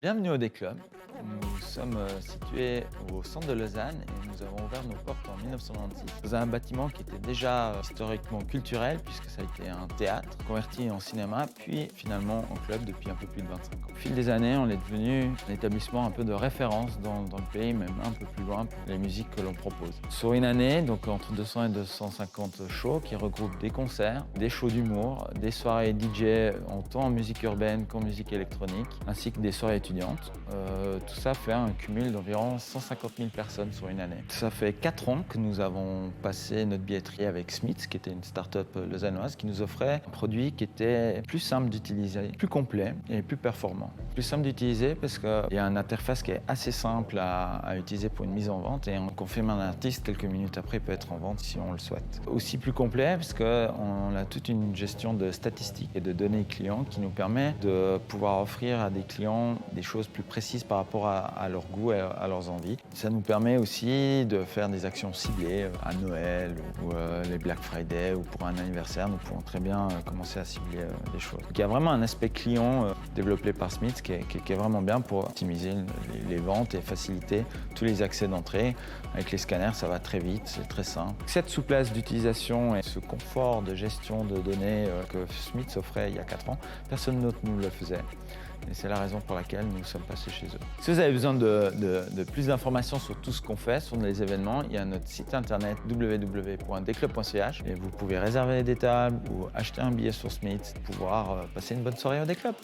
Bienvenue au Déclub. Nous sommes situés au centre de Lausanne et nous avons ouvert nos portes en 1996 dans un bâtiment qui était déjà historiquement culturel puisque ça a été un théâtre converti en cinéma puis finalement en club depuis un peu plus de 25 ans. Au fil des années, on est devenu un établissement un peu de référence dans le pays, même un peu plus loin pour les musiques que l'on propose. Sur une année, donc entre 200 et 250 shows qui regroupent des concerts, des shows d'humour, des soirées DJ en tant en musique urbaine qu'en musique électronique, ainsi que des soirées étudiantes. Tout ça fait un cumul d'environ 150 000 personnes sur une année. Ça fait 4 ans que nous avons passé notre billetterie avec Smith, qui était une start-up lausannoise qui nous offrait un produit qui était plus simple d'utiliser, plus complet et plus performant. Plus simple d'utiliser parce qu'il y a une interface qui est assez simple à utiliser pour une mise en vente et on confirme un artiste quelques minutes après il peut être en vente si on le souhaite. Aussi plus complet parce qu'on a toute une gestion de statistiques et de données clients qui nous permet de pouvoir offrir à des clients des choses plus précises par rapport à leur goût et à leurs envies. Ça nous permet aussi de faire des actions ciblées à Noël ou les Black Friday ou pour un anniversaire. Nous pouvons très bien commencer à cibler des choses. Donc, il y a vraiment un aspect client développé par Smith qui est vraiment bien pour optimiser les ventes et faciliter tous les accès d'entrée. Avec les scanners, ça va très vite, c'est très simple. Cette souplesse d'utilisation et ce confort de gestion de données que Smith offrait il y a 4 ans, personne d'autre ne le faisait. Et c'est la raison pour laquelle nous sommes passés chez eux. Si vous avez besoin de plus d'informations sur tout ce qu'on fait, sur les événements, il y a notre site internet www.declub.ch et vous pouvez réserver des tables ou acheter un billet sur Smith pour pouvoir passer une bonne soirée au Déclub.